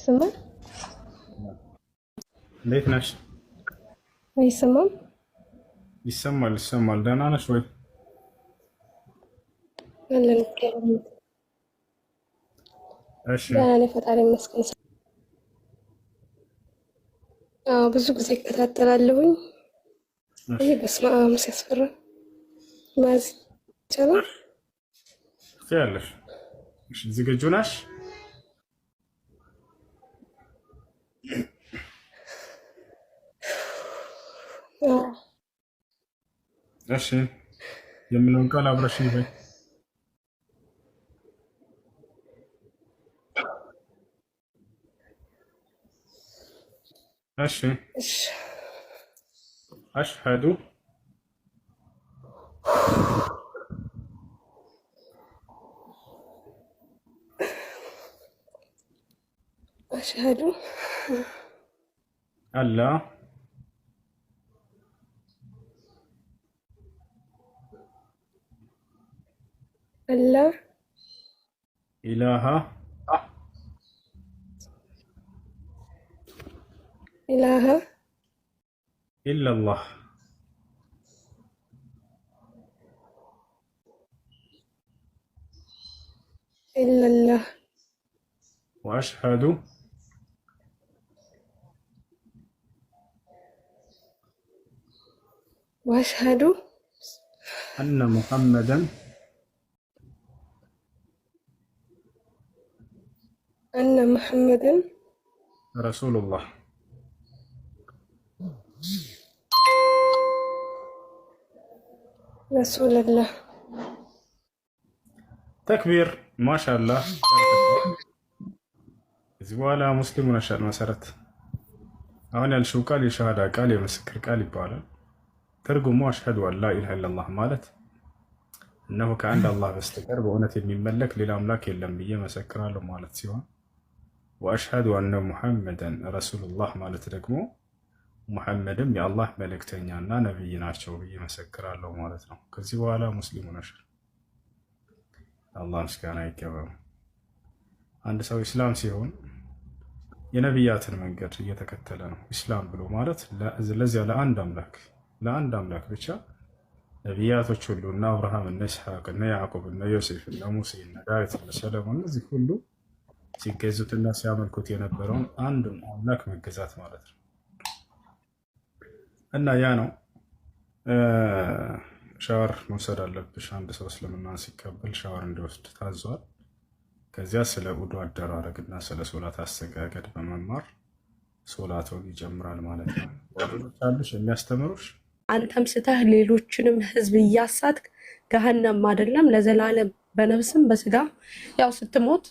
ይሰማል እንዴት ነሽ? አይሰማም? ይሰማል። ደህና ነሽ ወይ? አለን እሺ ደህና ነኝ፣ ፈጣሪ ይመስገን። ብዙ ጊዜ እከታተላለሁኝ። ይህ በስመ አብ ሲያስፈራ ማዝ ይቻላል። ትያለሽ። እሺ ዝግጁ ነሽ? እሺ የምለውን ቃል አብረሽኝ በይ። እሺ አሽሀዱ አሽሀዱ አላ አላ ኢላሃ ኢላሃ ኢለላህ ኢለላህ ወአሽሀዱ ወአሽሀዱ አነ ሙሐመደን አነ ሙሐመድን ረሱሉላህ። ረሱልላህ። ተክቢር ማሻአላህ። እዚህ በኋላ ሙስሊም ሆነሻል። መሰረት አሁን ያልሽው ቃል የሸሃዳ ቃል የምስክር ቃል ይባላል። ትርጉሙ አሽሀዱ አን ላ ኢላሃ ኢለላህ ማለት እነሆ ከአንድ አላህ በስተቀር በእውነት የሚመለክ ሌላ አምላክ የለም ብዬ መሰክራለሁ ማለት ሲሆን ወአሽሀዱ አነ ሙሐመደን ረሱሉላህ ማለት ደግሞ ሙሐመድም የአላህ መልእክተኛና ነቢይ ናቸው ብዬ መሰክራለሁ ማለት ነው። ከዚህ በኋላ ሙስሊም ሆነሻል። አላህ ምስጋና ይገባው። አንድ ሰው ኢስላም ሲሆን የነቢያትን መንገድ እየተከተለ ነው። ኢስላም ብሎ ማለት ለዚያ ለአንድ አምላክ ብቻ ነቢያቶች ሁሉ እነ አብርሃም፣ እነ ኢስሐቅ፣ እነ ያዕቆብ፣ እነ ዮሴፍ፣ እነ ሙሴ፣ እነ ዳዊት፣ እነ ሰለሞን እነዚህ ሁሉ ሲገዙትና ሲያመልኩት የነበረውን አንዱን አምላክ መገዛት ማለት ነው። እና ያ ነው። ሻወር መውሰድ አለብሽ። አንድ ሰው እስልምናን ሲቀበል ሻወር እንዲወስድ ታዟል። ከዚያ ስለ ውዱ አደራረግና ስለ ሶላት አሰጋገድ በመማር ሶላቱን ይጀምራል ማለት ነው። ወንዶች የሚያስተምሩሽ አንተም ስተህ ሌሎችንም ህዝብ እያሳትክ ገሃነም አይደለም ለዘላለም በነፍስም በስጋ ያው ስትሞት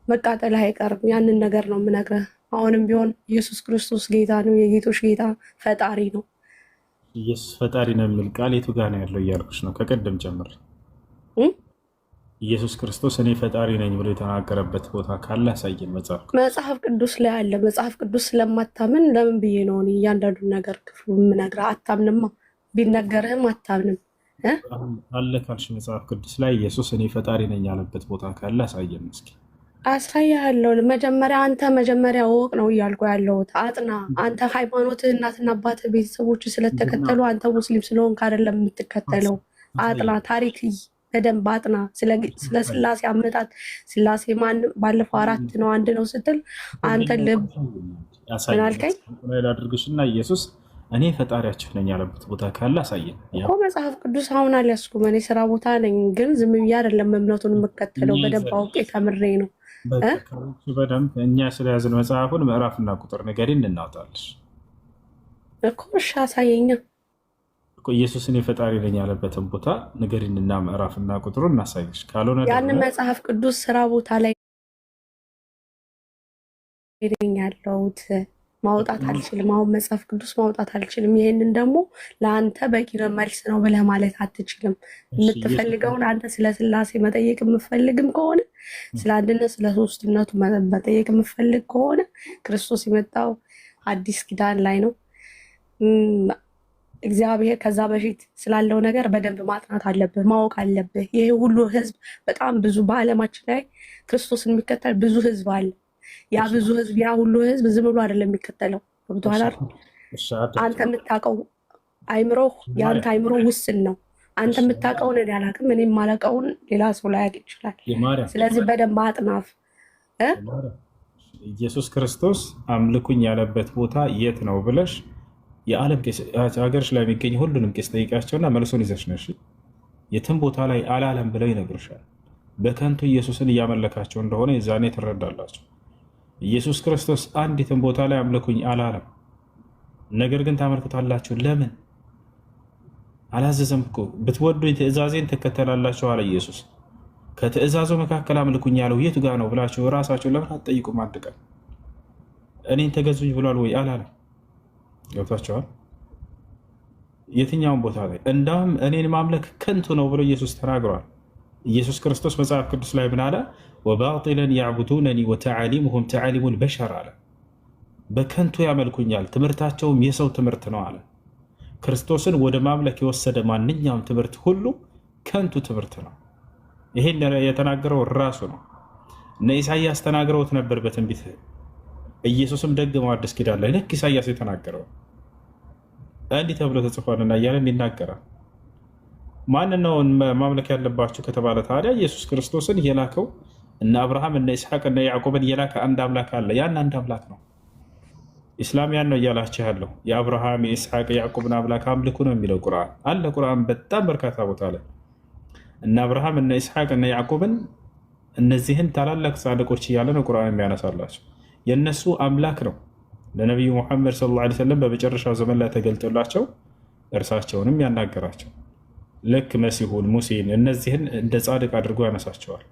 መቃጠልህ አይቀርም። ያንን ነገር ነው የምነግርህ። አሁንም ቢሆን ኢየሱስ ክርስቶስ ጌታ ነው፣ የጌቶች ጌታ ፈጣሪ ነው። ኢየሱስ ፈጣሪ ነው የሚል ቃል የቱ ጋር ነው ያለው እያልኩሽ ነው ከቀደም ጀምር። ኢየሱስ ክርስቶስ እኔ ፈጣሪ ነኝ ብሎ የተናገረበት ቦታ ካለ ያሳየን። መጽሐፍ ቅዱስ ላይ አለ። መጽሐፍ ቅዱስ ስለማታምን ለምን ብዬ ነው እኔ እያንዳንዱን ነገር ክፍሉ የምነግርህ? አታምንማ፣ ቢነገርህም አታምንም አለ ካልሽ መጽሐፍ ቅዱስ ላይ ኢየሱስ እኔ ፈጣሪ ነኝ ያለበት ቦታ ካለ ያሳየን እስኪ። አሳያለሁ። አንተ መጀመሪያ ወቅ ነው እያልኩ ያለሁት። አጥና። አንተ ሃይማኖትህ እናትና አባትህ ቤተሰቦች ስለተከተሉ አንተ ሙስሊም ስለሆንክ አይደለም የምትከተለው። አጥና፣ ታሪክ በደንብ አጥና። ስለ ስላሴ አመጣጥ ስላሴ ማን ባለፈው 4 ነው 1 ነው ስትል አንተ ልብ ምን አልከኝ? አድርግሽና ኢየሱስ እኔ ፈጣሪያችሁ ነኝ ያለበት ቦታ ካለ አሳየን እኮ። መጽሐፍ ቅዱስ አሁን አልያዝኩም እኔ ስራ ቦታ ነኝ፣ ግን ዝም ብዬ አይደለም እምነቱን የምከተለው። በደንብ አውቄ ተምሬ ነው። በደንብ እኛ ስለያዝን መጽሐፉን ምዕራፍና ቁጥር ንገሪን እናውጣለሽ እኮ። እሺ አሳየኛ። ኢየሱስ እኔ ፈጣሪ ነኝ ያለበትን ቦታ ንገሪንና ምዕራፍና ቁጥሩ እናሳይሽ። ካልሆነ ያንን መጽሐፍ ቅዱስ ስራ ቦታ ላይ ሄደኝ ያለሁት ማውጣት አልችልም። አሁን መጽሐፍ ቅዱስ ማውጣት አልችልም። ይሄንን ደግሞ ለአንተ በቂ መልስ ነው ብለህ ማለት አትችልም። የምትፈልገውን አንተ ስለ ስላሴ መጠየቅ የምፈልግም ከሆነ ስለ አንድነት ስለ ሶስትነቱ መጠየቅ የምፈልግ ከሆነ ክርስቶስ የመጣው አዲስ ኪዳን ላይ ነው። እግዚአብሔር ከዛ በፊት ስላለው ነገር በደንብ ማጥናት አለብህ፣ ማወቅ አለብህ። ይሄ ሁሉ ህዝብ በጣም ብዙ በዓለማችን ላይ ክርስቶስን የሚከተል ብዙ ህዝብ አለ። ያ ብዙ ህዝብ ያ ሁሉ ህዝብ ዝም ብሎ አይደለም የሚከተለው። ገብቶሃል አይደል? አንተ የምታውቀው አይምሮ ያንተ አይምሮ ውስን ነው። አንተ የምታውቀውን እኔ አላውቅም፣ እኔ የማላውቀውን ሌላ ሰው ላይ ያውቅ ይችላል። ስለዚህ በደንብ አጥናፍ። ኢየሱስ ክርስቶስ አምልኩኝ ያለበት ቦታ የት ነው ብለሽ የዓለም ሀገርሽ ላይ የሚገኝ ሁሉንም ቄስ ጠይቂያቸውና መልሶን ይዘሽ ነሽ። የትም ቦታ ላይ አላለም ብለው ይነግሩሻል። በከንቱ ኢየሱስን እያመለካቸው እንደሆነ የዛኔ ትረዳላቸው። ኢየሱስ ክርስቶስ አንዲትም ቦታ ላይ አምልኩኝ አላለም። ነገር ግን ታመልኩታላችሁ። ለምን አላዘዘም እኮ። ብትወዱኝ ትእዛዜን ትከተላላችሁ አለ ኢየሱስ። ከትእዛዙ መካከል አምልኩኝ ያለው የቱ ጋር ነው ብላችሁ እራሳችሁ ለምን አትጠይቁም? አንድ ቀን እኔን ተገዙኝ ብሏል ወይ አላለም? ገብታችኋል? የትኛውን ቦታ ላይ እንዳውም እኔን ማምለክ ከንቱ ነው ብሎ ኢየሱስ ተናግሯል። ኢየሱስ ክርስቶስ መጽሐፍ ቅዱስ ላይ ምን አለ? ወባጢለን ያዕቡዱነኒ ወተዓሊሙሁም ተዓሊሙል በሸር አለ። በከንቱ ያመልኩኛል፣ ትምህርታቸውም የሰው ትምህርት ነው አለ። ክርስቶስን ወደ ማምለክ የወሰደ ማንኛውም ትምህርት ሁሉ ከንቱ ትምህርት ነው። ይሄን የተናገረው ራሱ ነው። እነ ኢሳያስ ተናግረውት ነበር በትንቢት። ኢየሱስም ደግመው አዲስ ኪዳን ላይ ልክ ኢሳያስ የተናገረው እንዲህ ተብሎ ተጽፏልና እያለን ይናገራል። ማንን ነው ማምለክ ያለባችሁ ከተባለ ታዲያ ኢየሱስ ክርስቶስን የላከው እነ አብርሃም እነ ኢስሐቅ እነ ያዕቆብን የላከ አንድ አምላክ አለ። ያን አንድ አምላክ ነው። ኢስላም ያን ነው እያላችሁ ያለው። የአብርሃም የኢስሐቅ የያዕቆብን አምላክ አምልኩ ነው የሚለው ቁርአን አለ። ቁርአን በጣም በርካታ ቦታ ላይ እነ አብርሃም እነ ኢስሐቅ እነ ያዕቆብን እነዚህን ታላላቅ ጻድቆች እያለ ነው ቁርአን የሚያነሳላቸው። የእነሱ አምላክ ነው። ለነቢዩ ሙሐመድ ሰለላሁ ዐለይሂ ወሰለም በመጨረሻው ዘመን ላይ ተገልጦላቸው እርሳቸውንም ያናገራቸው ልክ መሲሁን ሙሴን እነዚህን እንደ ጻድቅ አድርጎ ያነሳቸዋል።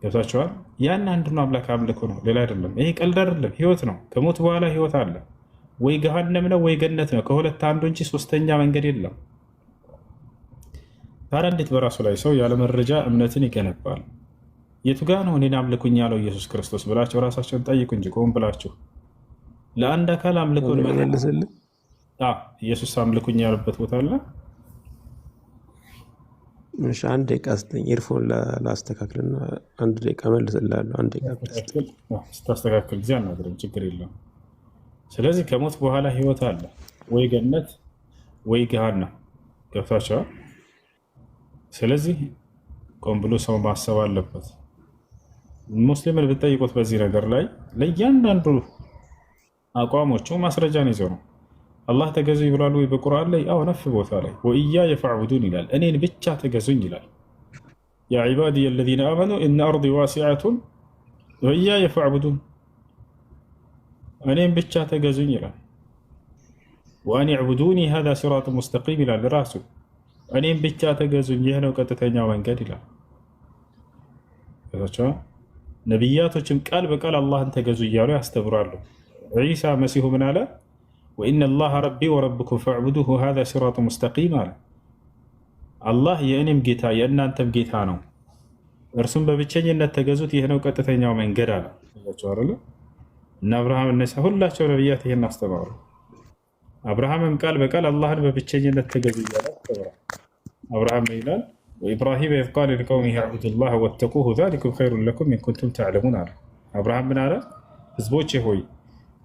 ገብታቸዋል። ያን አንዱን አምላክ አምልኮ ነው፣ ሌላ አይደለም። ይሄ ቀልድ አይደለም፣ ህይወት ነው። ከሞት በኋላ ህይወት አለ። ወይ ገሃነም ነው ወይ ገነት ነው። ከሁለት አንዱ እንጂ ሶስተኛ መንገድ የለም። ታዲያ እንዴት በራሱ ላይ ሰው ያለ መረጃ እምነትን ይገነባል? የቱ ጋ ነው እኔን አምልኩኝ ያለው ኢየሱስ ክርስቶስ ብላችሁ ራሳቸውን ጠይቁ እንጂ ቆም ብላችሁ ለአንድ አካል አምልኮን መልስልኝ። ኢየሱስ አምልኩኝ ያለበት ቦታ አለ። እሺ አንድ ደቂቃ ስጠኝ፣ ኤርፎን ላስተካክልና አንድ ደቂቃ መልስላለሁ። አንድ ደቂቃ ስታስተካክል ጊዜ አናገረኝ፣ ችግር የለውም። ስለዚህ ከሞት በኋላ ህይወት አለ፣ ወይ ገነት ወይ ገሃነም። ገብታችኋል? ስለዚህ ቆም ብሎ ሰው ማሰብ አለበት። ሙስሊምን ብትጠይቁት በዚህ ነገር ላይ ለእያንዳንዱ አቋሞቹ ማስረጃን ይዘው ነው። አላህ ተገዙኝ ብሏል ወይ በቁርአን ላይ? አዎ ነፍ ቦታ ላይ ወኢያየ ፈዕቡዱን ይላል። እኔን ብቻ ተገዙኝ ይላል። ያ ዒባዲየ አለዚነ አመኑ ኢነ አርዲ ዋሲዐቱን ወኢያየ ፈዕቡዱን፣ እኔን ብቻ ተገዙኝ ይላል። ወአን ዕቡዱኒ ሃዛ ሲራጡን ሙስተቂም ይላል ራሱ። እኔም ብቻ ተገዙኝ፣ ይህ ነው ቀጥተኛው መንገድ ይላል። ነቢያቶችም ቃል በቃል አላህን ተገዙ እያሉ ያስተምራሉ። ዒሳ መሲሁ ምን አለ? ወኢነ አላህ ረቢ ወረብኩም ፈዕቡዱሁ ሃዛ ሲራጡን ሙስተቂም አለ። አላህ የእኔም ጌታ የእናንተም ጌታ ነው፣ እርሱም በብቸኝነት ተገዙት፣ ይህ ነው ቀጥተኛው መንገድ አለ። እና አብርሃም እነሳ ሁላቸው ነቢያት ይህን አስተማሩ። አብርሃምም ቃል በቃል አላህን በብቸኝነት ተገዙ እያለ ያስተምራል። አብርሃም ይላል ወኢብራሂም ኢዝ ቃለ ሊቀውሚሂ አዕቡዱላህ ወተቁሁ ዛሊኩም ኸይሩን ለኩም ኢን ኩንቱም ተዕለሙን አለ። አብርሃም ምን አለ? ህዝቦቼ ሆይ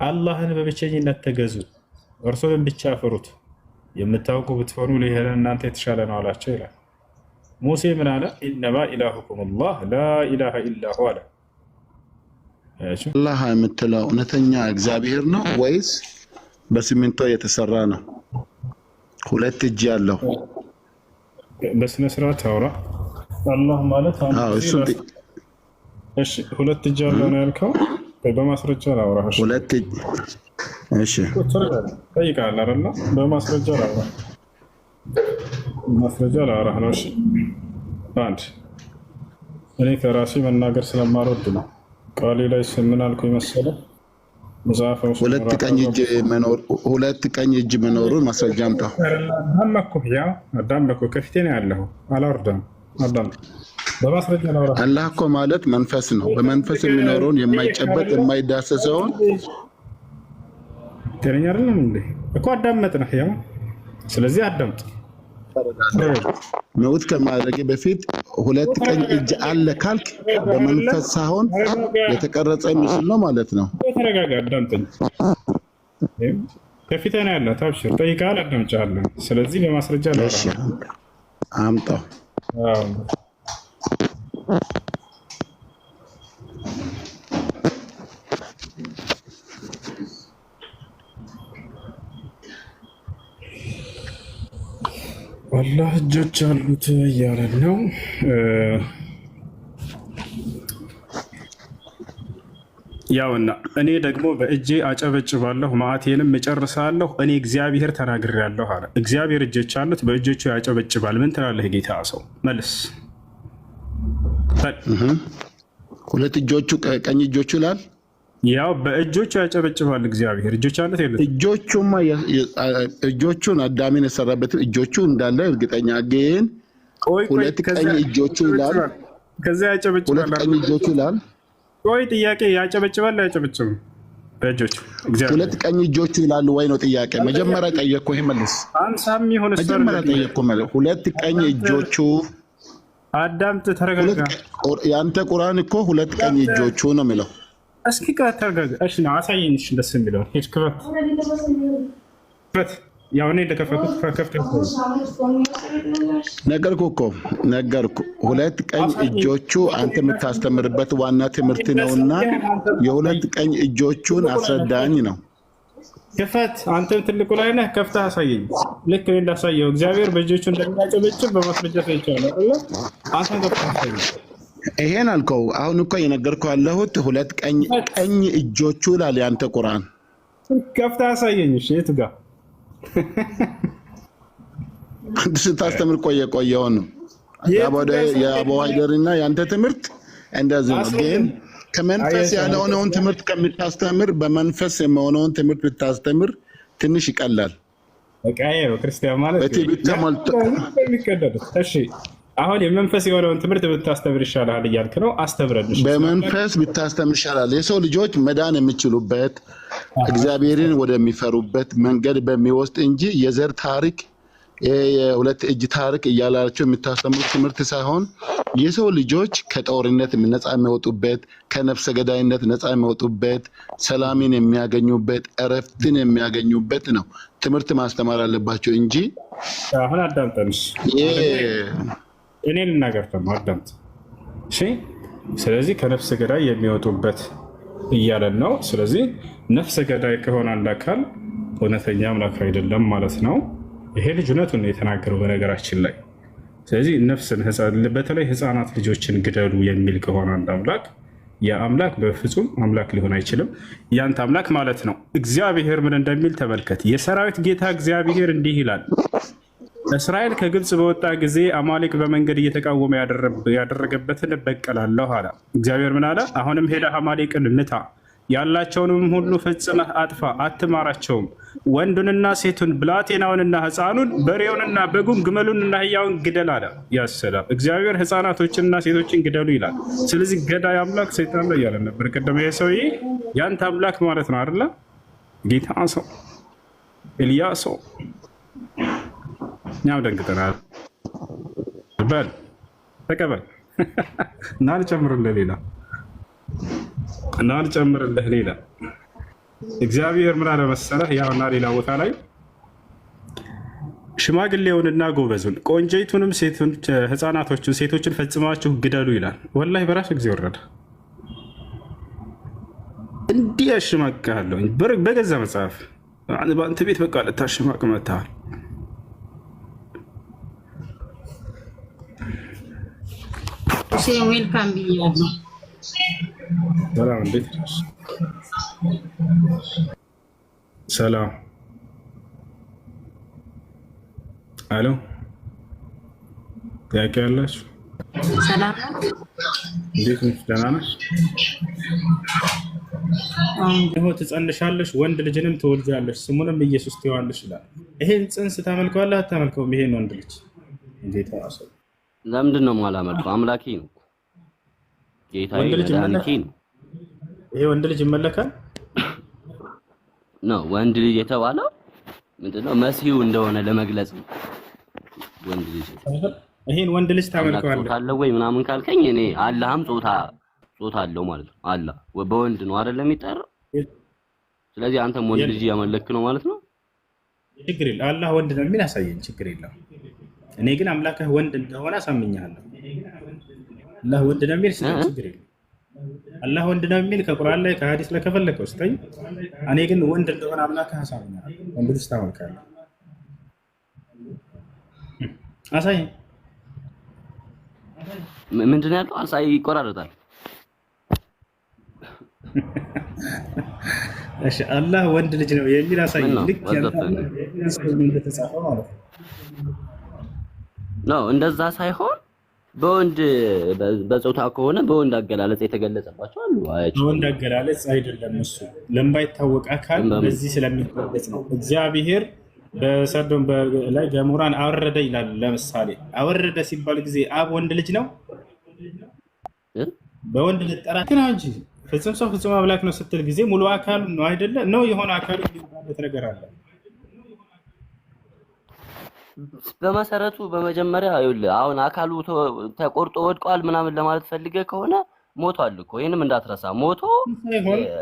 አላህን በብቸኝነት ተገዙ፣ እርሱንም ብቻ ፍሩት፣ የምታውቁ ብትሆኑ ለእናንተ የተሻለ ነው አላቸው ይላል። ሙሴ ምን አለ? ኢነማ ኢላሁኩም አላህ ላ ኢላሃ ኢላ ሁ አለ። አላህ የምትለው እውነተኛ እግዚአብሔር ነው ወይስ በሲሚንቶ የተሰራ ነው? ሁለት እጅ ያለው በስነ ስርዓት አውራ። አላህ ማለት እሺ፣ ሁለት እጅ ያለው ነው ያልከው። በማስረጃ ላውራ። ሁለት እጅ እሺ፣ ጠይቃለህ አይደል? በማስረጃ ላውራ፣ ማስረጃ ላውራ ነው። እሺ፣ አንድ እኔ ከራሴ መናገር ስለማልወድ ነው። ቃሌ ላይ ምን አልኩኝ መሰለህ? ሁለት ቀኝ እጅ መኖሩን ማስረጃ አምጣ። አዳመኩ ከፊቴ ነው ያለው፣ አላወርድም። በማስረጃ ላውራ። አላህ እኮ ማለት መንፈስ ነው። በመንፈስ የሚኖረውን የማይጨበጥ የማይዳሰሰውን ጤነኛ አይደለም እንዴ እኮ አዳመጥነህ። ያው ስለዚህ አዳምጥ። ምውት ከማድረግ በፊት ሁለት ቀኝ እጅ አለ ካልክ በመንፈስ ሳይሆን የተቀረጸ ምስል ነው ማለት ነው። ተረጋጋ፣ አዳምጠኝ። ከፊት ነው ያለ ታብሽር ጠይቃል፣ አዳምጫለሁ። ስለዚህ በማስረጃ ነው። እሺ አምጣው። አላህ እጆች አሉት እያለ ነው። ያውና እኔ ደግሞ በእጄ አጨበጭባለሁ መዓቴንም እጨርሳለሁ፣ እኔ እግዚአብሔር ተናግሬያለሁ አለ። እግዚአብሔር እጆች አሉት፣ በእጆቹ ያጨበጭባል። ምን ትላለህ ጌታ ሰው? መልስ። ሁለት እጆቹ ቀኝ እጆቹ ይላል። ያው በእጆቹ ያጨበጭባል እግዚአብሔር። እጆች አሉት የሉት? እጆቹን አዳምን የሰራበትን እጆቹ እንዳለ እርግጠኛ ግን ሁለት ቀኝ እጆቹ ይላል። ከዛ ያጨበጭባል። ሁለት ቀኝ እጆቹ ይላል። ቆይ ጥያቄ፣ ያጨበጭባል አያጨበጭብም? በእጆቹ እግዚአብሔር ሁለት ቀኝ እጆቹ ይላሉ ወይ ነው ጥያቄ። መጀመሪያ ጠየቅኩ፣ ይሄ መልስ። አንሳም ይሁን መጀመሪያ ጠየቅኩ ማለት ሁለት ቀኝ እጆቹ። አዳምጥ፣ ተረጋጋ። ያንተ ቁርአን እኮ ሁለት ቀኝ እጆቹ ነው የሚለው። እስኪ ተረጋጋ። እሺ ነው አሳየኝ። እሺ ደስ የሚለው ሄድ ክፈት፣ ክፈት። ያው እኔ እንደከፈቱት ከከፍተ ነገርኩ። ሁለት ቀኝ እጆቹ አንተ የምታስተምርበት ዋና ትምህርት ነውና የሁለት ቀኝ እጆቹን አስረዳኝ ነው። ክፈት። አንተም ትልቁ ላይ ነህ፣ ከፍተህ አሳየኝ። ልክ እኔ እንዳሳየው እግዚአብሔር በእጆቹ እንደሚያጨበጭብ በማስረጃ ሳይቻለ አንተም ከፍተህ አሳየኝ። ይሄን አልከው። አሁን እኮ የነገርኩህ ያለሁት ሁለት ቀኝ እጆቹ ይላል ያንተ ቁርአን። ከፍተህ አሳየኝ። እሺ የቱ ጋር አንተ ስታስተምር ቆየው ነው የአቡ ሀይደርና ያንተ ትምህርት እንደዚህ ነው። ግን ከመንፈስ ያለውን ትምህርት ከምታስተምር በመንፈስ የሆነውን ትምህርት ብታስተምር ትንሽ ይቀላል። በቃ ይሄው ክርስቲያን ማለት በትዕቢት ተሞልቶ የሚቀደዱት። እሺ አሁን የመንፈስ የሆነውን ትምህርት ብታስተምር ይሻላል እያልክ ነው። አስተምረን። በመንፈስ ብታስተምር ይሻላል። የሰው ልጆች መዳን የሚችሉበት እግዚአብሔርን ወደሚፈሩበት መንገድ በሚወስድ እንጂ የዘር ታሪክ የሁለት እጅ ታሪክ እያላቸው የምታስተምሩት ትምህርት ሳይሆን የሰው ልጆች ከጦርነት ነፃ የሚወጡበት፣ ከነፍሰ ገዳይነት ነፃ የሚወጡበት፣ ሰላምን የሚያገኙበት፣ እረፍትን የሚያገኙበት ነው ትምህርት ማስተማር አለባቸው እንጂ አሁን አዳምጠንሽ እኔ ልናገር ደግሞ አዳምጥ። እሺ ስለዚህ ከነፍሰ ገዳይ የሚወጡበት እያለን ነው። ስለዚህ ነፍሰ ገዳይ ከሆነ አንድ አካል እውነተኛ አምላክ አይደለም ማለት ነው። ይሄ ልጅ እውነቱን ነው የተናገረው በነገራችን ላይ። ስለዚህ ነፍስን በተለይ ህፃናት ልጆችን ግደሉ የሚል ከሆነ አንድ አምላክ የአምላክ በፍጹም አምላክ ሊሆን አይችልም። ያንተ አምላክ ማለት ነው። እግዚአብሔር ምን እንደሚል ተመልከት። የሰራዊት ጌታ እግዚአብሔር እንዲህ ይላል፣ እስራኤል ከግብፅ በወጣ ጊዜ አማሌቅ በመንገድ እየተቃወመ ያደረገበትን እበቀላለሁ አለ። እግዚአብሔር ምን አለ? አሁንም ሄደህ አማሌቅን ምታ፣ ያላቸውንም ሁሉ ፈጽመህ አጥፋ፣ አትማራቸውም። ወንዱንና ሴቱን፣ ብላቴናውንና ህፃኑን፣ በሬውንና በጉን፣ ግመሉንና ህያውን ግደል አለ። ያሰላም እግዚአብሔር ህፃናቶችንና ሴቶችን ግደሉ ይላል። ስለዚህ ገዳይ አምላክ ሰይጣን ነው እያለ ነበር ቀደም። ይሄ ሰውዬ ያንተ አምላክ ማለት ነው አይደለ? ጌታ ሰው ኤልያስ እኛም ደንግጠናል። በል ተቀበል እና ልጨምርልህ ሌላ እግዚአብሔር ምን አለ መሰለህ? ያውና ሌላ ቦታ ላይ ሽማግሌውንና ጎበዙን፣ ቆንጆይቱንም ህፃናቶችን፣ ሴቶችን ፈጽማችሁ ግደሉ ይላል። ወላሂ በራሱ ጊዜ ወረደ። እንዲህ ያሽማቅሃለሁ በገዛ መጽሐፍ በአንተ ቤት በቃ ልታሽማቅ መጥተሃል። ዌልካም ብያለሁ። ሰላም፣ እንዴት ነሽ? ሰላም። አሎ፣ ጥያቄ ያላችሁ? ሰላም፣ እንዴት ነሽ? ደህና ነሽ? ትጸንሻለሽ፣ ወንድ ልጅንም ትወልጃለሽ፣ ስሙንም ኢየሱስ ትይዋለሽ ይላል። ይሄን ጽንስ ታመልከዋለህ አታመልከውም? ይሄን ወንድ ልጅ እንዴት አሰብ? ለምንድን ነው የማላመልከው? አምላኬ ነው፣ ጌታዬ መድኃኒቴ ነው። ይሄ ወንድ ልጅ ይመለካል ነው። ወንድ ልጅ የተባለው ምንድነው? መሲሁ እንደሆነ ለመግለጽ ነው። ወንድ ልጅ ይሄን ወንድ ልጅ አምላክ ታመልከዋለህ? ጾታ አለው ወይ ምናምን ካልከኝ እኔ አላህም ጾታ አለው ማለት ነው። አላህ በወንድ ነው አይደለም የሚጠራው። ስለዚህ አንተም ወንድ ልጅ ያመለክ ነው ማለት ነው። ችግር የለም። አላህ ወንድ ነው የሚል አሳየኝ፣ ችግር የለም። እኔ ግን አምላክህ ወንድ እንደሆነ አሳምኛለሁ። አላህ ወንድ ነው የሚል ችግር የለም። አላህ ወንድ ነው የሚል ከቁርአን ላይ ከሐዲስ ላይ ከፈለከው ስጠኝ። እኔ ግን ወንድ እንደሆነ አምላክህ አሳምኛለሁ። ወንድ ልጅ ታመልካለህ? አሳየኝ። ምንድን ነው ያለው? አሳይ ይቆራረጣል። እሺ አላህ ወንድ ልጅ ነው የሚል አሳየኝ። ልክ እንደተጻፈው ማለት ነው። እንደዛ ሳይሆን በወንድ በጾታ ከሆነ በወንድ አገላለጽ የተገለጸባቸው አሉ። በወንድ አገላለጽ አይደለም እሱ ለማይታወቅ አካል በዚህ ስለሚገለጽ ነው። እግዚአብሔር በሰዶም ላይ ገሞራን አወረደ ይላል። ለምሳሌ አወረደ ሲባል ጊዜ አብ ወንድ ልጅ ነው በወንድ ልጠራ ግን እንጂ ፍጹም ሰው ፍጹም አምላክ ነው ስትል ጊዜ ሙሉ አካሉ ነው አይደለ? ነው የሆነ አካሉ የሚባልበት ነገር አለ። በመሰረቱ በመጀመሪያ ይኸውልህ አሁን አካሉ ተቆርጦ ወድቋል ምናምን ለማለት ፈልገህ ከሆነ ሞቷል እኮ። ይሄንም እንዳትረሳ ሞቶ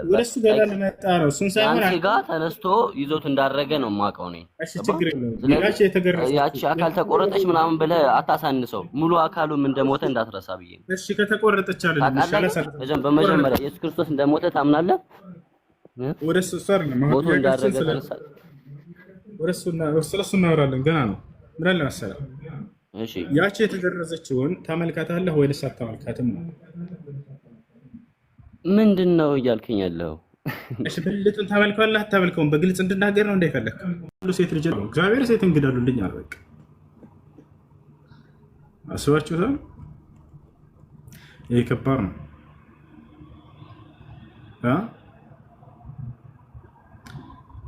ወደሱ ገና ለመጣ ነው። እሱን ሳይሆን ጋር ተነስቶ ይዞት እንዳረገ ነው የማውቀው እኔ። እሺ ችግር የለውም። ያቺ አካል ተቆረጠች ምናምን ብለህ አታሳንሰው። ሙሉ አካሉም እንደሞተ እንዳትረሳ ብዬ ነው። እሺ ከተቆረጠች አይደለም በመጀመሪያ ኢየሱስ ክርስቶስ እንደሞተ ታምናለህ? ወደሱ ሷር ነው ሞቶ እንዳረገ ተነሳ። ስለሱ እናወራለን። ገና ነው። ምን አለ መሰለህ እሺ ያቺ የተገረዘችውን ተመልካታለህ ወይስ አትመልካትም? ምንድነው እያልከኝ ያለው? እሺ ብልቱን ተመልካለህ አታመልከውም? በግልጽ እንድናገር ነው እንዳይፈለክ። ሁሉ ሴት ልጅ ነው እግዚአብሔር ሴት እንግዳሉልኝ አለ። በቃ አስባችሁታል? ይሄ ከባድ ነው።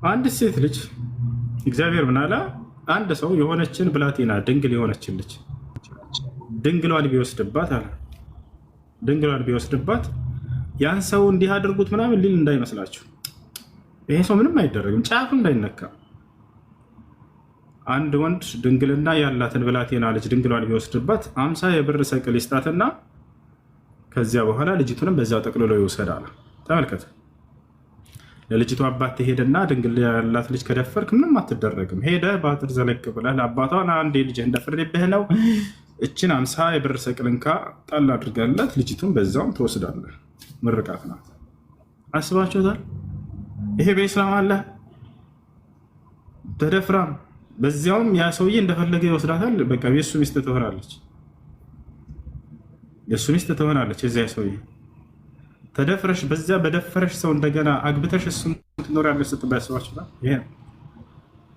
አንድ ሴት ልጅ እግዚአብሔር ምን አለ? አንድ ሰው የሆነችን ብላቴና ድንግል የሆነችን ልጅ ድንግሏን ቢወስድባት አለ ድንግሏን ቢወስድባት ያን ሰው እንዲህ አድርጉት ምናምን ሊል እንዳይመስላችሁ። ይሄ ሰው ምንም አይደረግም፣ ጫፉ እንዳይነካ። አንድ ወንድ ድንግልና ያላትን ብላቴና ልጅ ድንግሏን ቢወስድባት 50 የብር ሰቅል ይስጣትና ከዚያ በኋላ ልጅቱንም በዛው ጠቅልሎ ይወሰዳል። ተመልከት። ለልጅቱ አባት ትሄድና ድንግል ያላት ልጅ ከደፈርክ ምንም አትደረግም። ሄደህ በአጥር ዘለቅ ብለህ ለአባቷን አንድ ልጅ እንደፈረደብህ ነው እችን 50 የብር ሰቅል እንካ ጣል አድርጋላት ልጅቱን በዛውም ትወስዳለህ። ምርቃት ናት። አስባችሁታል? ይሄ በኢስላም አለ። ተደፍራም በዚያውም ያ ሰውዬ እንደፈለገ ይወስዳታል። በቃ የሱ ሚስት ትሆናለች። የሱ ሚስት ትሆናለች። የዚያ ሰውዬ ተደፍረሽ በዚያ በደፈረሽ ሰው እንደገና አግብተሽ እሱን ትኖሪያለሽ ስትባይ አስባችሁታል? ይሄ ነው።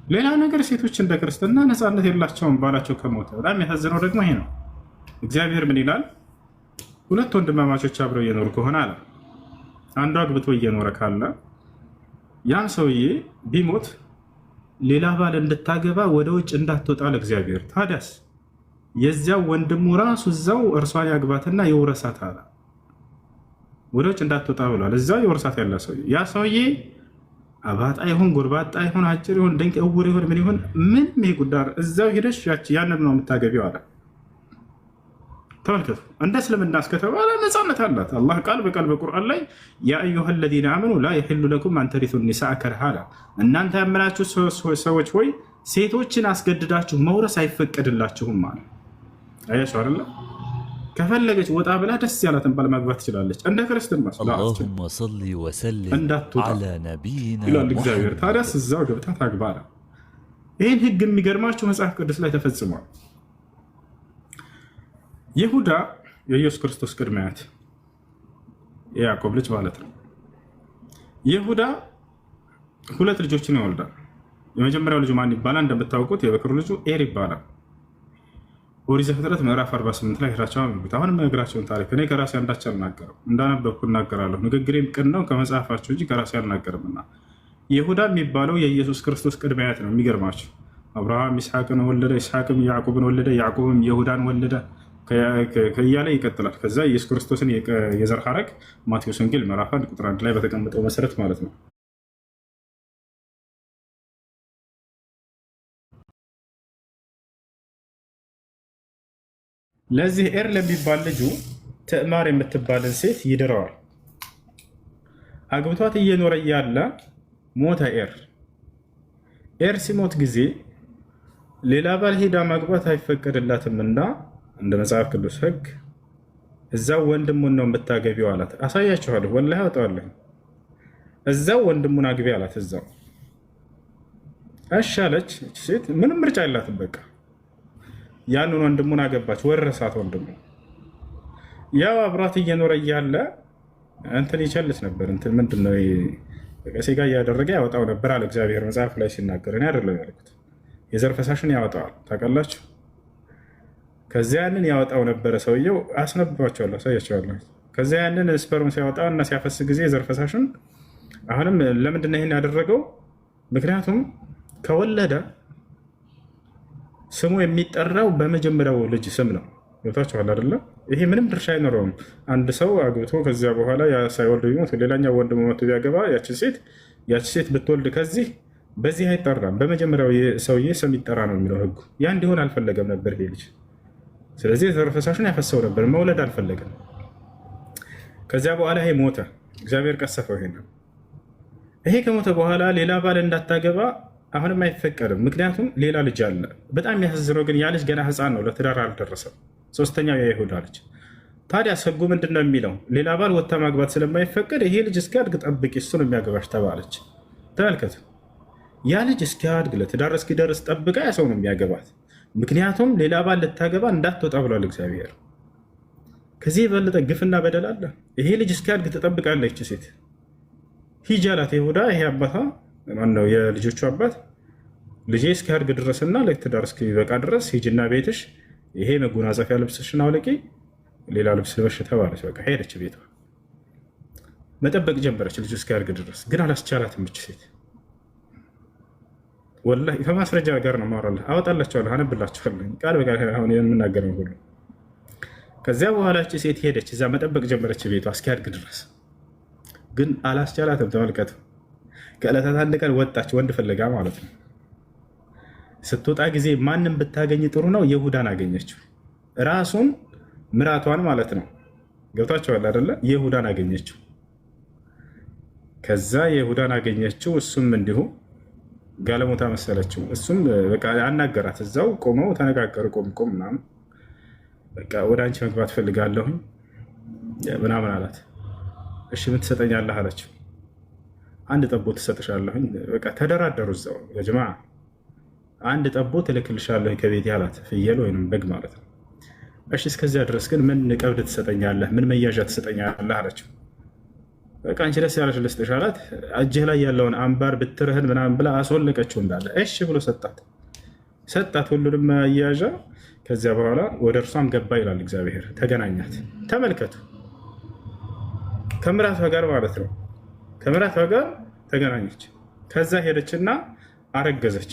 ሌላ ነገር ሴቶች እንደ ክርስትና ነፃነት የላቸውም ባላቸው ከሞተ። በጣም ያሳዝነው ደግሞ ይሄ ነው። እግዚአብሔር ምን ይላል? ሁለት ወንድማማቾች አብረው እየኖሩ ከሆነ አለ አንዱ አግብቶ እየኖረ ካለ ያን ሰውዬ ቢሞት ሌላ ባል እንድታገባ ወደ ውጭ እንዳትወጣ ለእግዚአብሔር። ታዲያስ የዚያው ወንድሙ ራሱ እዛው እርሷን ያግባትና የውረሳት አለ። ወደ ውጭ እንዳትወጣ ብሏል። እዛው የውረሳት ያለ ሰውዬ ያ ሰውዬ አባጣ ይሁን ጎርባጣ ይሁን አጭር ይሁን ድንቅ እውር ይሁን ምን ይሁን ምን ይሄ ጉዳይ እዛው ሄደሽ ያንን ነው የምታገቢው አለ። ተመልከቱ። እንደ እስልምና እስከተባለ ነፃነት አላት። አላህ ቃል በቃል በቁርአን ላይ ያ አዩሃ ለዚነ አመኑ ላ የሒሉ ለኩም አን ተሪሱ ኒሳአ ከርሃላ፣ እናንተ ያመናችሁ ሰዎች ሆይ ሴቶችን አስገድዳችሁ መውረስ አይፈቀድላችሁም አለ። አያችሁ አይደለ? ከፈለገች ወጣ ብላ ደስ ያላትን ባል ማግባት ትችላለች። እንደ ክርስትና اللهم صل وسلم على نبينا ይላል እግዚአብሔር። ታዲያስ እዛው ገብታ ታግባ አለ። ይህን ህግ የሚገርማችሁ መጽሐፍ ቅዱስ ላይ ተፈጽሟል። ይሁዳ የኢየሱስ ክርስቶስ ቅድመ አያት የያዕቆብ ልጅ ማለት ነው። ይሁዳ ሁለት ልጆችን ይወልዳል። የመጀመሪያው ልጁ ማን ይባላል? እንደምታውቁት የበኩር ልጁ ኤር ይባላል። ኦሪት ዘፍጥረት ምዕራፍ 48 ላይ ሄዳቸው አንብቡት። አሁን የምነግራቸውን ታሪክ እኔ ከራሴ አንዳች አልናገርም፣ እንዳነበብኩ እናገራለሁ። ንግግሬም ቅን ነው ከመጽሐፋቸው እንጂ ከራሴ አልናገርምና። ይሁዳ የሚባለው የኢየሱስ ክርስቶስ ቅድመ አያት ነው። የሚገርማቸው አብርሃም ይስሐቅን ወለደ፣ ይስሐቅም ያዕቆብን ወለደ፣ ያዕቆብም ይሁዳን ወለደ እያለ ይቀጥላል። ከዛ ኢየሱስ ክርስቶስን የዘር ሐረግ ማቴዎስ ወንጌል ምዕራፍ 1 ቁጥር 1 ላይ በተቀመጠው መሰረት ማለት ነው። ለዚህ ኤር ለሚባል ልጁ ትዕማር የምትባልን ሴት ይድረዋል። አግብቷት እየኖረ እያለ ሞተ ኤር። ኤር ሲሞት ጊዜ ሌላ ባል ሄዳ ማግባት አይፈቀድላትምና እንደ መጽሐፍ ቅዱስ ሕግ እዛው ወንድሙን ነው የምታገቢው አላት። አሳያችኋለሁ፣ ወላሂ አወጣዋለሁ። እዛው ወንድሙን አግቢ አላት። እዛው እሺ አለች። ሴት ምንም ምርጫ የላትም። በቃ ያንን ወንድሙን አገባች፣ ወረሳት ወንድሙ። ያው አብሯት እየኖረ እያለ እንትን ይቸልስ ነበር። እንትን ምንድነው ሴጋ እያደረገ ያወጣው ነበር አለ እግዚአብሔር መጽሐፍ ላይ ሲናገር። እኔ አይደለም ያልኩት። የዘር ፈሳሽን ያወጣዋል ታውቃላችሁ። ከዚያ ያንን ያወጣው ነበረ ሰውየው። አስነብባቸዋለሁ፣ አሳያቸዋለሁ። ከዚያ ያንን ስፐርም ሲያወጣ እና ሲያፈስ ጊዜ የዘር ፈሳሽን አሁንም ለምንድነው ይሄን ያደረገው? ምክንያቱም ከወለደ ስሙ የሚጠራው በመጀመሪያው ልጅ ስም ነው። ገብታችኋል አይደለ? ይሄ ምንም ድርሻ አይኖረውም። አንድ ሰው አግብቶ ከዚያ በኋላ ሳይወልድ ቢሞት ሌላኛው ወንድሙ መቶ ቢያገባ ያቺ ሴት ብትወልድ ከዚህ በዚህ አይጠራም፣ በመጀመሪያው ሰውዬ ስም ይጠራ ነው የሚለው ህጉ። ያ እንዲሆን አልፈለገም ነበር ይሄ ልጅ። ስለዚህ የዘር ፈሳሹን ያፈሰው ነበር፣ መውለድ አልፈለገም። ከዚያ በኋላ ይሄ ሞተ፣ እግዚአብሔር ቀሰፈው። ይሄ ከሞተ በኋላ ሌላ ባል እንዳታገባ አሁንም አይፈቀድም። ምክንያቱም ሌላ ልጅ አለ። በጣም የሚያሳዝነው ግን ያ ልጅ ገና ህፃን ነው፣ ለትዳር አልደረሰም። ሶስተኛው የይሁዳ ልጅ። ታዲያ ህጉ ምንድን ነው የሚለው? ሌላ ባል ወታ ማግባት ስለማይፈቀድ ይሄ ልጅ እስኪያድግ ጠብቂ፣ እሱን የሚያገባሽ ተባለች። ተመልከቱ፣ ያ ልጅ እስኪያድግ ለትዳር እስኪደርስ ጠብቃ ያ ሰው ነው የሚያገባት። ምክንያቱም ሌላ ባል ልታገባ እንዳትወጣ ብሏል እግዚአብሔር። ከዚህ የበለጠ ግፍና በደል አለ? ይሄ ልጅ እስኪያድግ ትጠብቃለች ሴት። ሂጂ አላት ይሁዳ። ይሄ አባቷ ማነው? የልጆቹ አባት። ልጄ እስኪያድግ ድረስና ለትዳር እስኪበቃ ድረስ ሂጂና ቤትሽ ይሄ መጎናጸፊያ ልብስሽን አውልቂ፣ ሌላ ልብስ ልበሽ ተባለች። በቃ ሄደች ቤቷ፣ መጠበቅ ጀመረች ልጁ እስኪያድግ ድረስ። ግን አላስቻላትም እች ሴት። ወላሂ ከማስረጃ ጋር ነው ማወራለሁ፣ አወጣላችኋለሁ፣ አነብላችኋለሁ ቃል በቃል አሁን የምናገረው ሁሉ። ከዚያ በኋላ እች ሴት ሄደች፣ እዛ መጠበቅ ጀመረች ቤቷ እስኪያድግ ድረስ። ግን አላስቻላትም። ተመልከቱ፣ ከዕለታት አንድ ቀን ወጣች፣ ወንድ ፍለጋ ማለት ነው። ስትወጣ ጊዜ ማንም ብታገኝ ጥሩ ነው፣ ይሁዳን አገኘችው። ራሱን ምራቷን ማለት ነው። ገብታችኋል አይደለ? ይሁዳን አገኘችው። ከዛ ይሁዳን አገኘችው፣ እሱም እንዲሁ ጋለሞታ መሰለችው። እሱም በቃ አናገራት። እዛው ቆመው ተነጋገሩ። ቆም ምናምን በቃ ወደ አንቺ መግባት ፈልጋለሁኝ ምናምን አላት። እሺ ምን ትሰጠኛለህ አለችው። አንድ ጠቦት ትሰጥሻለሁኝ። በቃ ተደራደሩ እዛው የጅማ አንድ ጠቦት እልክልሻለሁ ከቤቴ አላት። ፍየል ወይም በግ ማለት ነው። እሺ እስከዚያ ድረስ ግን ምን ቀብድ ትሰጠኛለህ? ምን መያዣ ትሰጠኛለህ አለችው። በቃ አንቺ ደስ ያለሽ ልስጥሽ አላት። እጅህ ላይ ያለውን አምባር ብትርህን ምናምን ብላ አስወለቀችው እንዳለ። እሺ ብሎ ሰጣት ሁሉንም መያዣ። ከዚያ በኋላ ወደ እርሷም ገባ ይላል እግዚአብሔር። ተገናኛት። ተመልከቱ፣ ከምራቷ ጋር ማለት ነው። ከምራቷ ጋር ተገናኘች። ከዛ ሄደችና አረገዘች።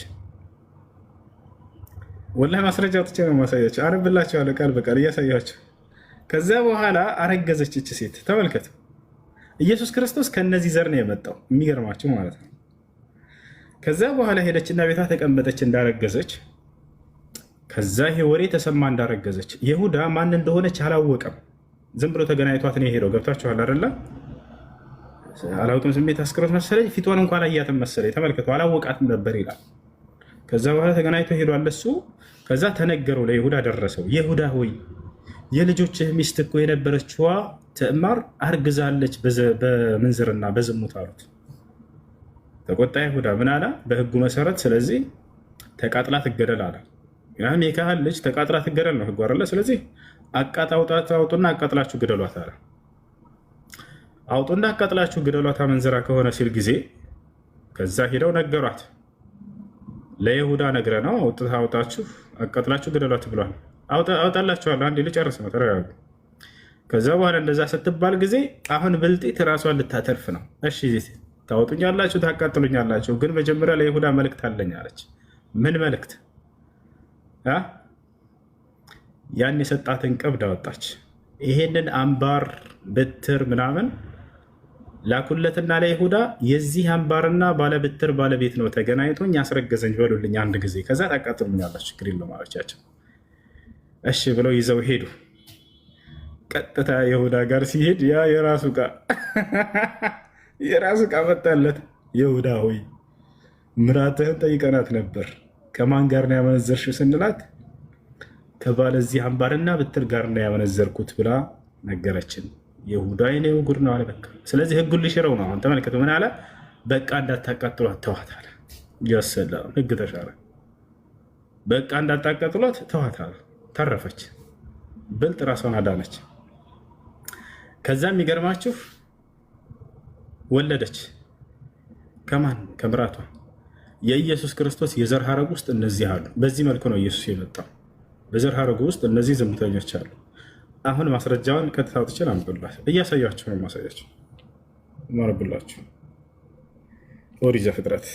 ወላሂ ማስረጃ ወጥቼ ነው ማሳያቸው። አነብላችኋለሁ ቃል በቃል እያሳያቸው። ከዚያ በኋላ አረገዘች እች ሴት። ተመልከቱ፣ ኢየሱስ ክርስቶስ ከነዚህ ዘር ነው የመጣው። የሚገርማችሁ ማለት ነው። ከዚያ በኋላ ሄደችና ቤቷ ተቀመጠች እንዳረገዘች። ከዛ ይሄ ወሬ ተሰማ እንዳረገዘች። ይሁዳ ማን እንደሆነች አላወቀም። ዝም ብሎ ተገናኝቷት ነው የሄደው። ገብታችኋል አይደለ? አላውቅም፣ ስሜት አስክሮት መሰለኝ። ፊቷን እንኳን አላያትም መሰለኝ። ተመልከቱ፣ አላወቃትም ነበር ይላል። ከዛ በኋላ ተገናኝቶ ሄዷል እሱ። ከዛ ተነገረው፣ ለይሁዳ ደረሰው። ይሁዳ ሆይ የልጆችህ ሚስት እኮ የነበረችዋ ትዕማር አርግዛለች በምንዝርና በዝሙት አሉት። ተቆጣ ይሁዳ። ምን አለ? በህጉ መሰረት ስለዚህ ተቃጥላ ትገደል አለ። ያም የካህን ልጅ ተቃጥላ ትገደል ነው ህጉ አይደለ? ስለዚህ አውጡና አቃጥላችሁ ግደሏት አለ። አውጡና አቃጥላችሁ ግደሏት አመንዝራ ከሆነ ሲል ጊዜ ከዛ ሄደው ነገሯት። ለይሁዳ ነግረ ነው አውጣችሁ አቃጥላችሁ ግደሏት ብሏል። አውጣላችኋለሁ፣ አንዴ ልጨርስ ነው፣ ተረጋጉ። ከዛ በኋላ እንደዛ ስትባል ጊዜ አሁን ብልጢት ራሷን ልታተርፍ ነው። እሺ ታወጡኛላችሁ፣ ታቃጥሉኛላችሁ፣ ግን መጀመሪያ ለይሁዳ መልእክት አለኝ አለች። ምን መልእክት? ያን የሰጣትን ቀብድ አወጣች። ይሄንን አምባር በትር ምናምን ላኩለትና ለይሁዳ የዚህ አምባርና ባለብትር ባለቤት ነው ተገናኝቶኝ ያስረገዘኝ በሉልኝ አንድ ጊዜ፣ ከዛ ታቃጥሉኛላችሁ፣ ችግር የለውም አለቻቸው። እሺ ብለው ይዘው ሄዱ። ቀጥታ ይሁዳ ጋር ሲሄድ ያ የራሱ ዕቃ መጣለት። ይሁዳ ሆይ ምራትህን ጠይቀናት ነበር፣ ከማን ጋር ነው ያመነዘርሽው ስንላት ከባለዚህ አምባርና ብትር ጋር ነው ያመነዘርኩት ብላ ነገረችን። ይሁዳ የኔው ጉድ ነው አለ። በቃ ስለዚህ ህጉን ሊሽረው ነው። አሁን ተመልከቱ፣ ምን አለ? በቃ እንዳታቃጥሏት ተዋት አለ። ያሰላም ህግ ተሻረ። በቃ እንዳታቃጥሏት ተዋት አለ። ተረፈች። ብልጥ ራሷን አዳነች። ከዛ የሚገርማችሁ ወለደች። ከማን? ከምራቷ። የኢየሱስ ክርስቶስ የዘር ሐረግ ውስጥ እነዚህ አሉ። በዚህ መልኩ ነው ኢየሱስ የመጣው። በዘር ሐረጉ ውስጥ እነዚህ ዝሙተኞች አሉ። አሁን ማስረጃውን ቀጥታ አውጥቼ ላንብብላችሁ። እያሳያችሁ ነው ማሳያችሁ ማረብላችሁ። ኦሪት ዘፍጥረት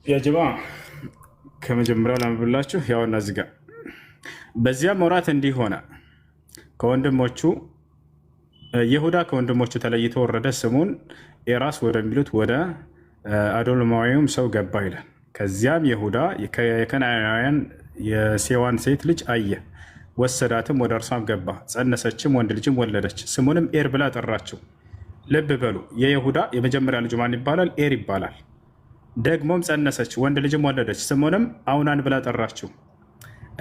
የጅማ ከመጀመሪያው ላንብብላችሁ። ያውና እዚህ ጋር በዚያም ወራት እንዲህ ሆነ፣ ከወንድሞቹ ይሁዳ ከወንድሞቹ ተለይቶ ወረደ፣ ስሙን ኤራስ ወደሚሉት ወደ አዶልማዊውም ሰው ገባ ይላል። ከዚያም ይሁዳ የከነዓናውያን የሴዋን ሴት ልጅ አየ፣ ወሰዳትም፣ ወደ እርሷም ገባ፣ ጸነሰችም፣ ወንድ ልጅም ወለደች፣ ስሙንም ኤር ብላ ጠራችው። ልብ በሉ፣ የይሁዳ የመጀመሪያ ልጁ ማን ይባላል? ኤር ይባላል። ደግሞም ጸነሰች፣ ወንድ ልጅም ወለደች፣ ስሙንም አውናን ብላ ጠራችው።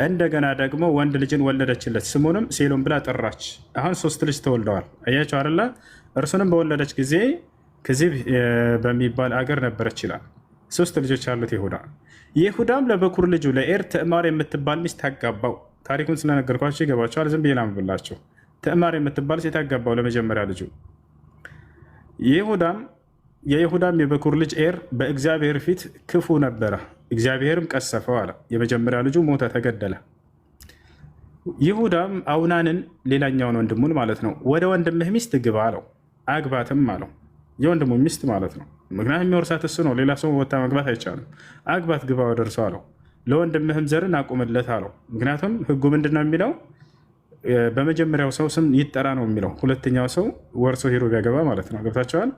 እንደገና ደግሞ ወንድ ልጅን ወለደችለት፣ ስሙንም ሴሎም ብላ ጠራች። አሁን 3 ልጅ ተወልደዋል። አያቸው አለ። እርሱንም በወለደች ጊዜ ክዚብ በሚባል አገር ነበረች ይላል። 3 ልጆች አሉት ይሁዳ። ይሁዳም ለበኩር ልጁ ለኤር ትዕማር የምትባል ሚስት ታጋባው። ታሪኩን ስለነገርኳቸው ይገባቸዋል። ዝም ብዬ ላንብብላቸው። ትዕማር የምትባል ሴት ታጋባው ለመጀመሪያ ልጁ። የይሁዳም የበኩር ልጅ ኤር በእግዚአብሔር ፊት ክፉ ነበረ፣ እግዚአብሔርም ቀሰፈው አለ። የመጀመሪያ ልጁ ሞተ፣ ተገደለ። ይሁዳም አውናንን ሌላኛውን ወንድሙን ማለት ነው ወደ ወንድምህ ሚስት ግባ አለው። አግባትም አለው። የወንድሙ ሚስት ማለት ነው። ምክንያቱም የሚወርሳት እሱ ነው። ሌላ ሰው ወታ መግባት አይቻልም። አግባት፣ ግባ ወደ እርሱ አለው። ለወንድምህም ዘርን አቁምለት አለው። ምክንያቱም ህጉ ምንድን ነው የሚለው? በመጀመሪያው ሰው ስም ይጠራ ነው የሚለው። ሁለተኛው ሰው ወርሶ ሄዶ ቢያገባ ማለት ነው። ገብታቸዋል።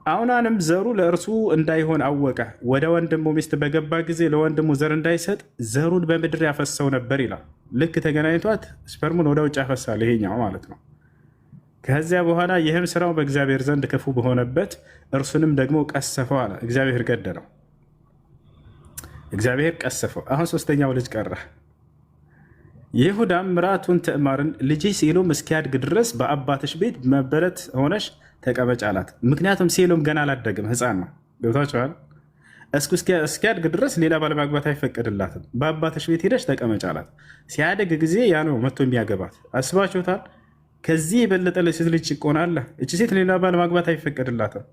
አውናንም ዘሩ ለእርሱ እንዳይሆን አወቀ። ወደ ወንድሙ ሚስት በገባ ጊዜ ለወንድሙ ዘር እንዳይሰጥ ዘሩን በምድር ያፈሰው ነበር ይላል። ልክ ተገናኝቷት ስፐርሙን ወደ ውጭ ያፈሳል፣ ይሄኛው ማለት ነው። ከዚያ በኋላ ይህም ስራው በእግዚአብሔር ዘንድ ክፉ በሆነበት እርሱንም ደግሞ ቀሰፈው አለ። እግዚአብሔር ገደለው፣ እግዚአብሔር ቀሰፈው። አሁን 3ኛው ልጅ ቀረ። ይሁዳም ምራቱን ትዕማርን ልጅ ሴሎም እስኪያድግ ድረስ በአባትሽ ቤት መበለት ሆነሽ ተቀመጭ አላት። ምክንያቱም ሴሎም ገና አላደግም፣ ህፃን ነው። ገብታችኋል። እስኪያድግ ድረስ ሌላ ባል ማግባት አይፈቀድላትም። በአባትሽ ቤት ሄደሽ ተቀመጭ አላት። ሲያድግ ጊዜ ያ ነው መጥቶ የሚያገባት። አስባችሁታል? ከዚህ የበለጠ ለሴት ልጅ ጭቆና አለ። እቺ ሴት ሌላ ባል ማግባት አይፈቀድላትም።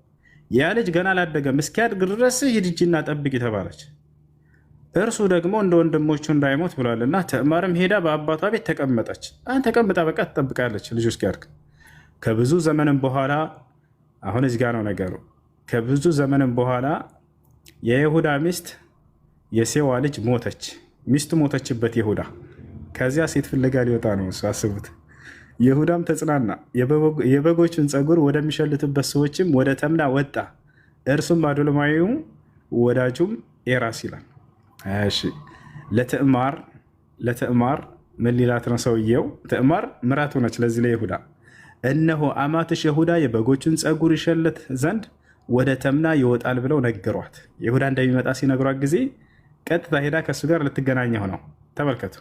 ያ ልጅ ገና አላደገም፣ እስኪያድግ ድረስ ሂጂና ጠብቂ ተባለች። እርሱ ደግሞ እንደ ወንድሞቹ እንዳይሞት ብሏልና ትዕማርም ሄዳ በአባቷ ቤት ተቀመጠች። ተቀምጣ በቃ ትጠብቃለች ልጁ እስኪያድግ። ከብዙ ዘመንም በኋላ አሁን እዚህ ጋር ነው ነገሩ። ከብዙ ዘመንም በኋላ የይሁዳ ሚስት የሴዋ ልጅ ሞተች። ሚስቱ ሞተችበት ይሁዳ። ከዚያ ሴት ፍለጋ ሊወጣ ነው እሱ። አስቡት። ይሁዳም ተጽናና፣ የበጎችን ፀጉር ወደሚሸልትበት ሰዎችም ወደ ተምና ወጣ። እርሱም አዶልማዊው ወዳጁም ኤራስ ይላል። እሺ ለትዕማር ምን ሊላት ነው ሰውየው? ትዕማር ምራቱ ነች ለዚህ ለይሁዳ። እነሆ አማትሽ ይሁዳ የበጎችን ፀጉር ይሸልት ዘንድ ወደ ተምና ይወጣል ብለው ነገሯት። ይሁዳ እንደሚመጣ ሲነግሯት ጊዜ ቀጥታ ሄዳ ከእሱ ጋር ልትገናኘው ነው። ተመልከቱ።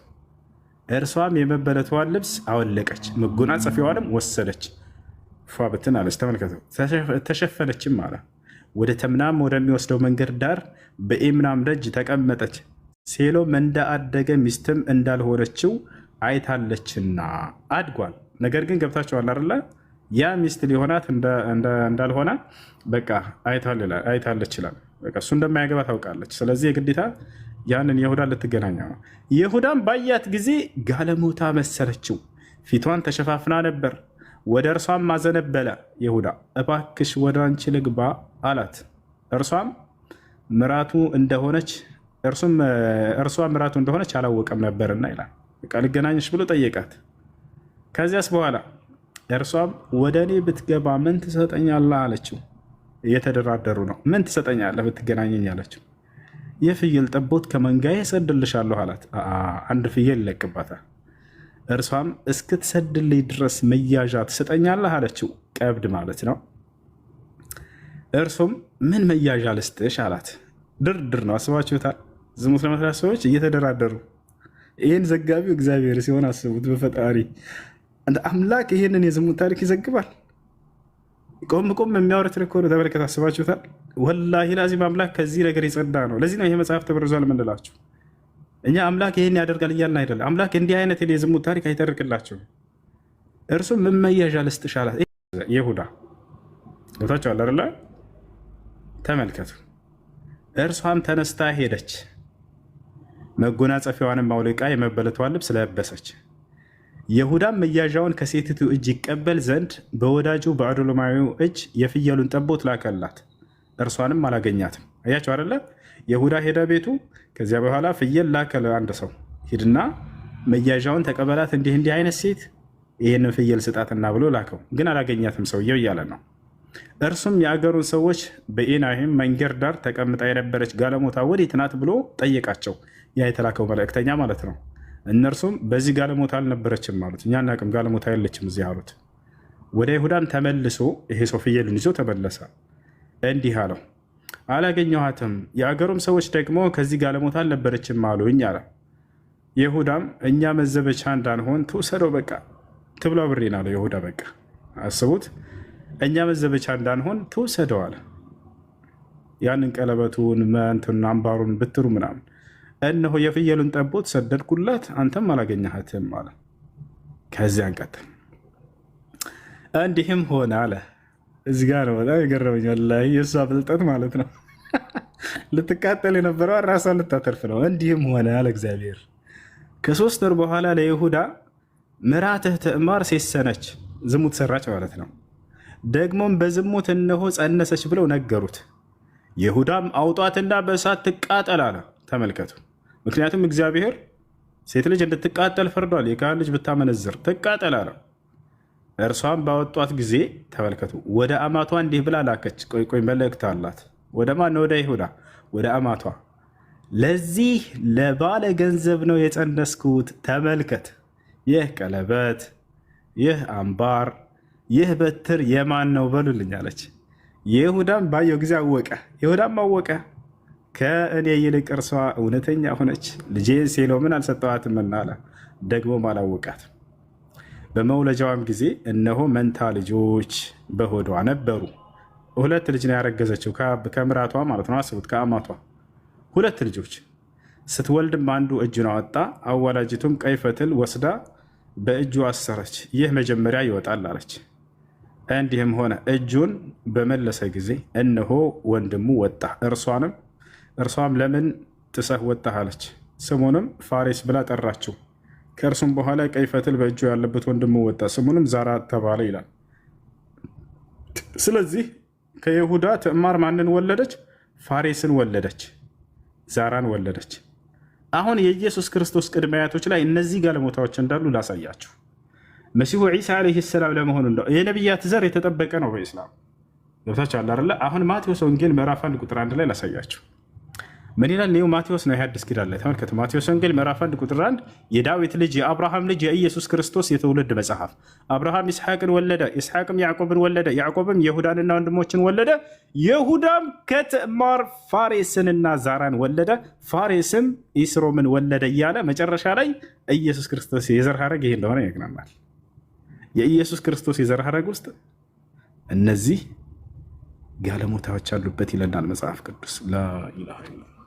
እርሷም የመበለቷን ልብስ አወለቀች፣ መጎናጸፊያዋንም ወሰደች፣ ፏ ብትን አለች። ተመልከቱ። ተሸፈነችም አለ። ወደ ተምናም ወደሚወስደው መንገድ ዳር በኤምናም ደጅ ተቀመጠች። ሴሎም እንዳአደገ ሚስትም እንዳልሆነችው አይታለችና አድጓል። ነገር ግን ገብታችኋል አይደለ? ያ ሚስት ሊሆናት እንዳልሆነ በቃ አይታለች ይላል። በቃ እሱ እንደማያገባ ታውቃለች። ስለዚህ የግዴታ ያንን ይሁዳ ልትገናኘው ነው። ይሁዳም ባያት ጊዜ ጋለሞታ መሰለችው፣ ፊቷን ተሸፋፍና ነበር። ወደ እርሷም ማዘነበለ። ይሁዳ እባክሽ ወደ አንቺ ልግባ አላት። እርሷም ምራቱ እንደሆነች እርሷ ምራቱ እንደሆነች አላወቀም ነበርና ይላል። በቃ ልገናኝሽ ብሎ ጠየቃት። ከዚያስ በኋላ እርሷም ወደ እኔ ብትገባ ምን ትሰጠኛለህ አለችው። እየተደራደሩ ነው። ምን ትሰጠኛለህ ብትገናኘኝ አለችው። የፍየል ጠቦት ከመንጋዬ እሰድልሻለሁ አላት። አንድ ፍየል ይለቅባታል። እርሷም እስክትሰድልኝ ድረስ መያዣ ትሰጠኛለህ አለችው። ቀብድ ማለት ነው። እርሱም ምን መያዣ ልስጥሽ አላት። ድርድር ነው። አስባችሁታል? ዝሙት ለመስራት ሰዎች እየተደራደሩ። ይህን ዘጋቢው እግዚአብሔር ሲሆን አስቡት። በፈጣሪ እንደ አምላክ ይህንን የዝሙት ታሪክ ይዘግባል። ቆም የሚያወረት ሪኮርድ ተመልከት። አስባችሁታል? ወላሂ ላዚም አምላክ ከዚህ ነገር የጸዳ ነው። ለዚህ ነው ይሄ መጽሐፍ ተበርዟል የምንላችሁ። እኛ አምላክ ይህን ያደርጋል እያልን አይደለም። አምላክ እንዲህ አይነት የዝሙት ታሪክ አይተርክላቸውም። እርሱም ምን መያዣ ልስጥሽ አላት። ይሁዳ ቦታቸው አለ። ተመልከቱ። እርሷም ተነስታ ሄደች፣ መጎናጸፊያዋንም አውልቃ የመበለቷን ልብስ ለበሰች። ይሁዳም መያዣውን ከሴቲቱ እጅ ይቀበል ዘንድ በወዳጁ በአዶሎማዊው እጅ የፍየሉን ጠቦት ላከላት። እርሷንም አላገኛትም። አያቸው አይደለ? ይሁዳ ሄደ ቤቱ። ከዚያ በኋላ ፍየል ላከ ለአንድ ሰው፣ ሂድና መያዣውን ተቀበላት፣ እንዲህ አይነት ሴት ይህንን ፍየል ስጣትና ብሎ ላከው። ግን አላገኛትም ሰውየው እያለ ነው። እርሱም የአገሩን ሰዎች በኤናይም መንገድ ዳር ተቀምጣ የነበረች ጋለሞታ ወዴት ናት ብሎ ጠየቃቸው። ያ የተላከው መልእክተኛ ማለት ነው። እነርሱም በዚህ ጋለሞታ አልነበረችም አሉት። እኛ እናቅም፣ ጋለሞታ የለችም እዚህ አሉት። ወደ ይሁዳም ተመልሶ ይሄ ሰው ፍየሉን ይዞ ተመለሰ። እንዲህ አለው፣ አላገኘኋትም፣ የአገሩም ሰዎች ደግሞ ከዚህ ጋለሞታ አልነበረችም አሉኝ አለ። ይሁዳም እኛ መዘበቻ እንዳንሆን ትውሰደው በቃ ትብላ ብሬን አለው። ይሁዳ በቃ አስቡት፣ እኛ መዘበቻ እንዳንሆን ትውሰደው አለ። ያንን ቀለበቱን መንቱን አምባሩን ብትሩ ምናምን እነሆ የፍየሉን ጠቦት ሰደድኩላት፣ አንተም አላገኘሃትም አለ። ከዚያን ቀጥል እንዲህም ሆነ አለ። እዚህ ጋር ነው በጣም የገረመኝ ወላሂ የእሷ ብልጠት ማለት ነው። ልትቃጠል የነበረው ራሷን ልታተርፍ ነው። እንዲህም ሆነ አለ እግዚአብሔር፣ ከ3 ወር በኋላ ለይሁዳ ምራትህ ትዕማር ሴሰነች፣ ዝሙት ሰራች ማለት ነው። ደግሞም በዝሙት እነሆ ጸነሰች ብለው ነገሩት። ይሁዳም አውጧትና በእሳት ትቃጠል አለ። ተመልከቱ። ምክንያቱም እግዚአብሔር ሴት ልጅ እንድትቃጠል ፈርዷል። የካህን ልጅ ብታመነዝር ትቃጠል አለ። እርሷም ባወጧት ጊዜ ተመልከቱ፣ ወደ አማቷ እንዲህ ብላ ላከች። ቆይ መልእክት አላት። ወደ ማን? ወደ ይሁዳ፣ ወደ አማቷ። ለዚህ ለባለ ገንዘብ ነው የጸነስኩት። ተመልከት፣ ይህ ቀለበት፣ ይህ አምባር፣ ይህ በትር የማን ነው በሉልኝ አለች። ይሁዳም ባየው ጊዜ አወቀ። ይሁዳም አወቀ፣ ከእኔ ይልቅ እርሷ እውነተኛ ሆነች፣ ልጄን ሴሎምን አልሰጠኋትምና አለ። ደግሞም አላወቃት። በመውለጃዋም ጊዜ እነሆ መንታ ልጆች በሆዷ ነበሩ። 2 ልጅ ነው ያረገዘችው ከምራቷ ማለት ነው። አስቡት፣ ከአማቷ 2 ልጆች። ስትወልድም አንዱ እጁን አወጣ፣ አዋላጅቱም ቀይ ፈትል ወስዳ በእጁ አሰረች። ይህ መጀመሪያ ይወጣል አለች። እንዲህም ሆነ፣ እጁን በመለሰ ጊዜ እነሆ ወንድሙ ወጣ። እርሷም ለምን ጥሰህ ወጣህ አለች። ስሙንም ፋሬስ ብላ ጠራችው። ከእርሱም በኋላ ቀይ ፈትል በእጁ ያለበት ወንድሙ ወጣ፣ ስሙንም ዛራ ተባለ ይላል። ስለዚህ ከይሁዳ ትዕማር ማንን ወለደች? ፋሬስን ወለደች፣ ዛራን ወለደች። አሁን የኢየሱስ ክርስቶስ ቅድመ አያቶች ላይ እነዚህ ጋለሞታዎች እንዳሉ ላሳያችሁ። መሲሁ ዒሳ ዓለይሂ ሰላም ለመሆኑ የነቢያት ዘር የተጠበቀ ነው በኢስላም ገብታችሁ አለ አይደለ? አሁን ማቴዎስ ወንጌል ምዕራፍ 1 ቁጥር 1 ላይ ላሳያችሁ። ምን ይላል? ይኸው ማቴዎስ ነው የሐዲስ ኪዳን ላይ ተመልከቱ። ማቴዎስ ወንጌል ምዕራፍ 1 ቁጥር 1 የዳዊት ልጅ የአብርሃም ልጅ የኢየሱስ ክርስቶስ የትውልድ መጽሐፍ። አብርሃም ይስሐቅን ወለደ፣ ይስሐቅም ያዕቆብን ወለደ፣ ያዕቆብም ይሁዳንና ወንድሞችን ወለደ፣ ይሁዳም ከትዕማር ፋሬስንና ዛራን ወለደ፣ ፋሬስም ኢስሮምን ወለደ እያለ መጨረሻ ላይ ኢየሱስ ክርስቶስ የዘር ሐረግ ይሄ እንደሆነ ይነግረናል። የኢየሱስ ክርስቶስ የዘር ሐረግ ውስጥ እነዚህ ጋለሞታዎች አሉበት ይለናል መጽሐፍ ቅዱስ። ላ ኢላሃ ኢለላህ